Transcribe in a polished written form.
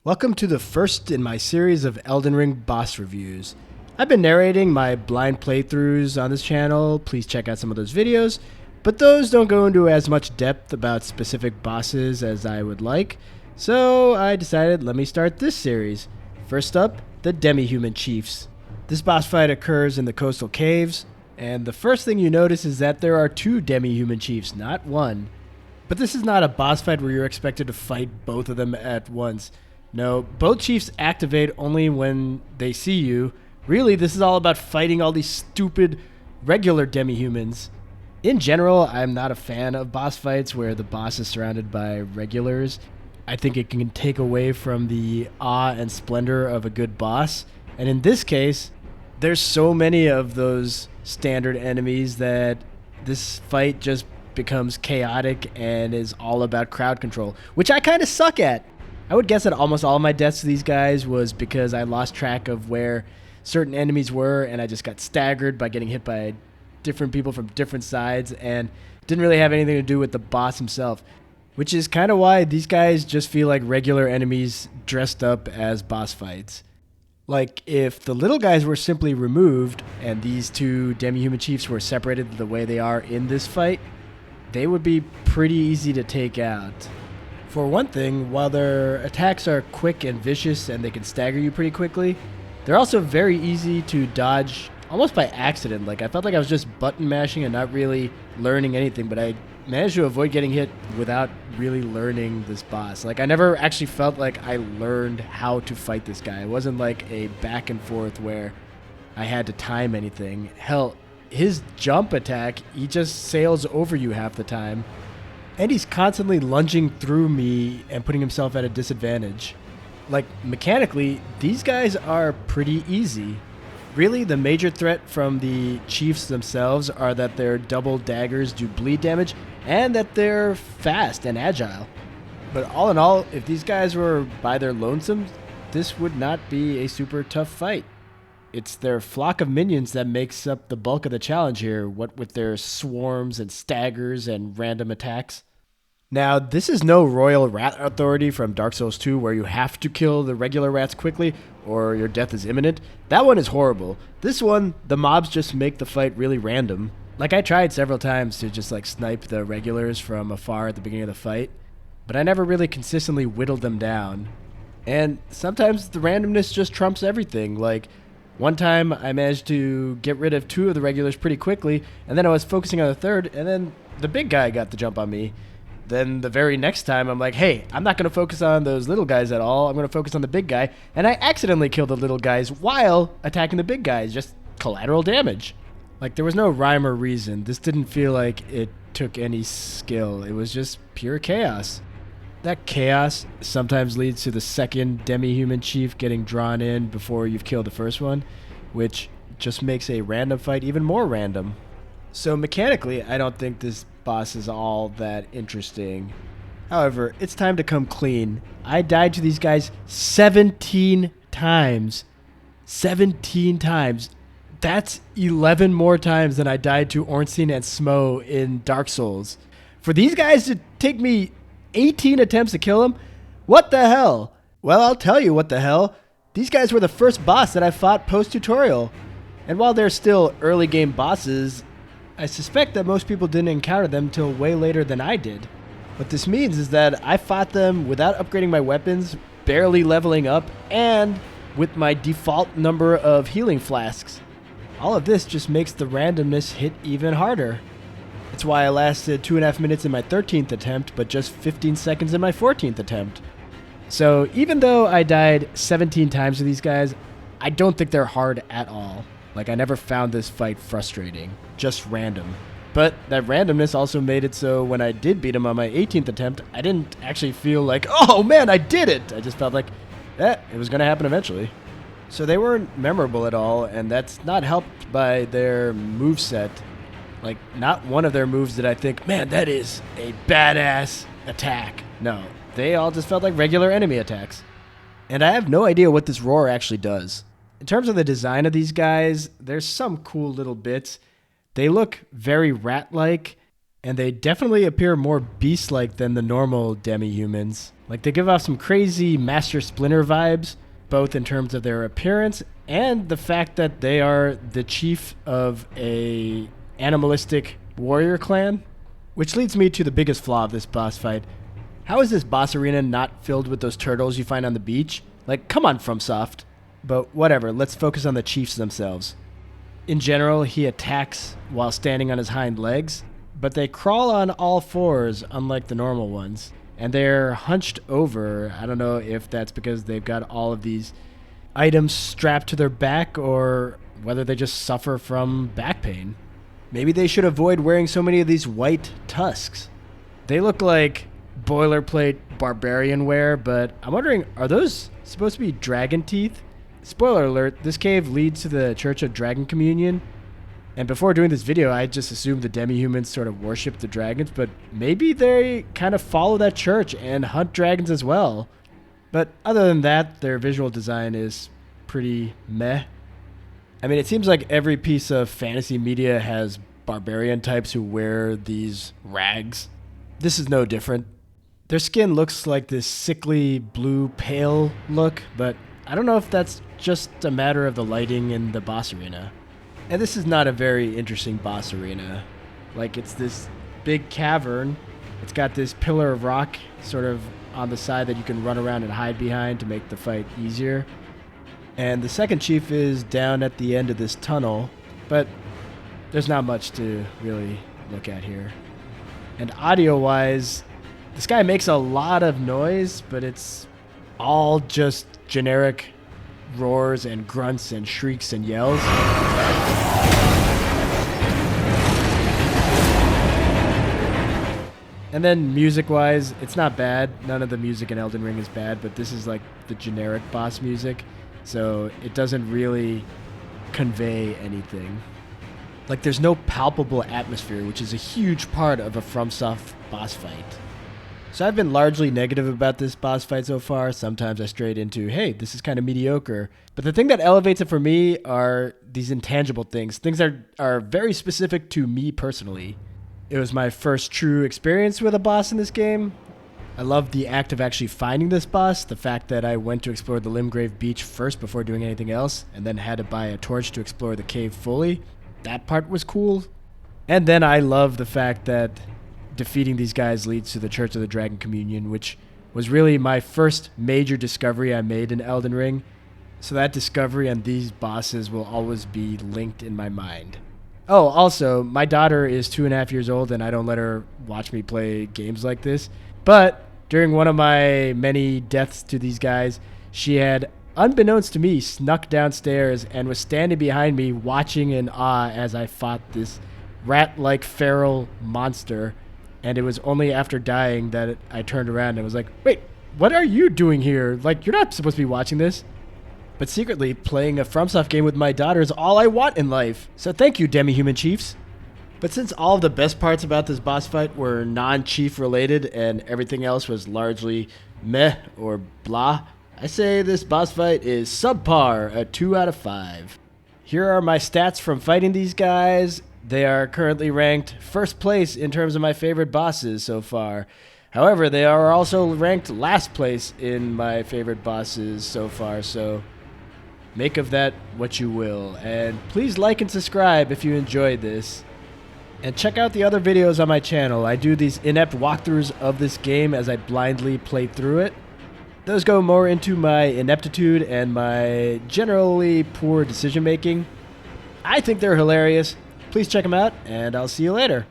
Welcome to the first in my series of Elden Ring boss reviews. I've been narrating my blind playthroughs on this channel, please check out some of those videos, but those don't go into as much depth about specific bosses as I would like, so I decided let me start this series. First up, the Demi-Human Chiefs. This boss fight occurs in the coastal caves, and the first thing you notice is that there are two Demi-Human Chiefs, not one. But this is not a boss fight where you're expected to fight both of them at once. No, both chiefs activate only when they see you. Really, this is all about fighting all these stupid regular demi-humans. In general, I'm not a fan of boss fights where the boss is surrounded by regulars. I think it can take away from the awe and splendor of a good boss. And in this case, there's so many of those standard enemies that this fight just becomes chaotic and is all about crowd control, which I kind of suck at. I would guess that almost all of my deaths to these guys was because I lost track of where certain enemies were and I just got staggered by getting hit by different people from different sides and didn't really have anything to do with the boss himself, which is kind of why these guys just feel like regular enemies dressed up as boss fights. Like, if the little guys were simply removed and these two demi-human chiefs were separated the way they are in this fight, they would be pretty easy to take out. For one thing, while their attacks are quick and vicious and they can stagger you pretty quickly, they're also very easy to dodge almost by accident. Like, I felt like I was just button mashing and not really learning anything, but I managed to avoid getting hit without really learning this boss. Like, I never actually felt like I learned how to fight this guy. It wasn't like a back and forth where I had to time anything. Hell, his jump attack, he just sails over you half the time. And he's constantly lunging through me and putting himself at a disadvantage. Like, mechanically, these guys are pretty easy. Really, the major threat from the chiefs themselves are that their double daggers do bleed damage and that they're fast and agile. But all in all, if these guys were by their lonesome, this would not be a super tough fight. It's their flock of minions that makes up the bulk of the challenge here, what with their swarms and staggers and random attacks. Now, this is no Royal Rat Authority from Dark Souls 2 where you have to kill the regular rats quickly or your death is imminent. That one is horrible. This one, the mobs just make the fight really random. Like, I tried several times to just snipe the regulars from afar at the beginning of the fight, but I never really consistently whittled them down. And sometimes the randomness just trumps everything. Like, one time I managed to get rid of two of the regulars pretty quickly, and then I was focusing on the third, and then the big guy got the jump on me. Then the very next time, I'm like, hey, I'm not going to focus on those little guys at all. I'm going to focus on the big guy. And I accidentally killed the little guys while attacking the big guys. Just collateral damage. Like, there was no rhyme or reason. This didn't feel like it took any skill. It was just pure chaos. That chaos sometimes leads to the second demi-human chief getting drawn in before you've killed the first one, which just makes a random fight even more random. So mechanically, I don't think this boss is all that interesting. However, it's time to come clean. I died to these guys 17 times. 17 times. That's 11 more times than I died to Ornstein and Smo in Dark Souls. For these guys to take me 18 attempts to kill them? What the hell? Well, I'll tell you what the hell. These guys were the first boss that I fought post-tutorial. And while they're still early game bosses, I suspect that most people didn't encounter them till way later than I did. What this means is that I fought them without upgrading my weapons, barely leveling up, and with my default number of healing flasks. All of this just makes the randomness hit even harder. It's why I lasted 2.5 minutes in my 13th attempt, but just 15 seconds in my 14th attempt. So even though I died 17 times to these guys, I don't think they're hard at all. Like, I never found this fight frustrating, just random. But that randomness also made it so when I did beat him on my 18th attempt, I didn't actually feel like, oh man, I did it! I just felt like, it was going to happen eventually. So they weren't memorable at all, and that's not helped by their moveset. Like, not one of their moves did I think, man, that is a badass attack. No, they all just felt like regular enemy attacks. And I have no idea what this roar actually does. In terms of the design of these guys, there's some cool little bits. They look very rat-like, and they definitely appear more beast-like than the normal demi-humans. Like, they give off some crazy Master Splinter vibes, both in terms of their appearance and the fact that they are the chief of a animalistic warrior clan. Which leads me to the biggest flaw of this boss fight. How is this boss arena not filled with those turtles you find on the beach? Like, come on, FromSoft. But whatever, let's focus on the chiefs themselves. In general, he attacks while standing on his hind legs, but they crawl on all fours unlike the normal ones. And they're hunched over. I don't know if that's because they've got all of these items strapped to their back or whether they just suffer from back pain. Maybe they should avoid wearing so many of these white tusks. They look like boilerplate barbarian wear, but I'm wondering, are those supposed to be dragon teeth? Spoiler alert, this cave leads to the Church of Dragon Communion. And before doing this video, I just assumed the Demi-Humans sort of worship the dragons, but maybe they kind of follow that church and hunt dragons as well. But other than that, their visual design is pretty meh. I mean, it seems like every piece of fantasy media has barbarian types who wear these rags. This is no different. Their skin looks like this sickly blue pale look, but I don't know if that's just a matter of the lighting in the boss arena. And this is not a very interesting boss arena. Like, it's this big cavern. It's got this pillar of rock sort of on the side that you can run around and hide behind to make the fight easier. And the second chief is down at the end of this tunnel, but there's not much to really look at here. And audio-wise, this guy makes a lot of noise, but it's all just generic roars and grunts and shrieks and yells. And then music-wise, it's not bad. None of the music in Elden Ring is bad, but this is like the generic boss music. So it doesn't really convey anything. Like, there's no palpable atmosphere, which is a huge part of a FromSoft boss fight. So I've been largely negative about this boss fight so far. Sometimes I strayed into, hey, this is kind of mediocre. But the thing that elevates it for me are these intangible things. Things that are very specific to me personally. It was my first true experience with a boss in this game. I love the act of actually finding this boss, the fact that I went to explore the Limgrave Beach first before doing anything else, and then had to buy a torch to explore the cave fully. That part was cool. And then I love the fact that defeating these guys leads to the Church of the Dragon Communion, which was really my first major discovery I made in Elden Ring. So that discovery and these bosses will always be linked in my mind. Oh, also, my daughter is 2.5 years old, and I don't let her watch me play games like this. But during one of my many deaths to these guys, she had, unbeknownst to me, snuck downstairs and was standing behind me watching in awe as I fought this rat-like feral monster. And it was only after dying that I turned around and was like, wait, what are you doing here? Like, you're not supposed to be watching this. But secretly, playing a FromSoft game with my daughter is all I want in life. So thank you, Demi-Human Chiefs. But since all of the best parts about this boss fight were non-chief related and everything else was largely meh or blah, I say this boss fight is subpar, a 2 out of 5. Here are my stats from fighting these guys. They are currently ranked first place in terms of my favorite bosses so far. However, they are also ranked last place in my favorite bosses so far, so make of that what you will. And please like and subscribe if you enjoyed this. And check out the other videos on my channel. I do these inept walkthroughs of this game as I blindly play through it. Those go more into my ineptitude and my generally poor decision making. I think they're hilarious. Please check them out, and I'll see you later.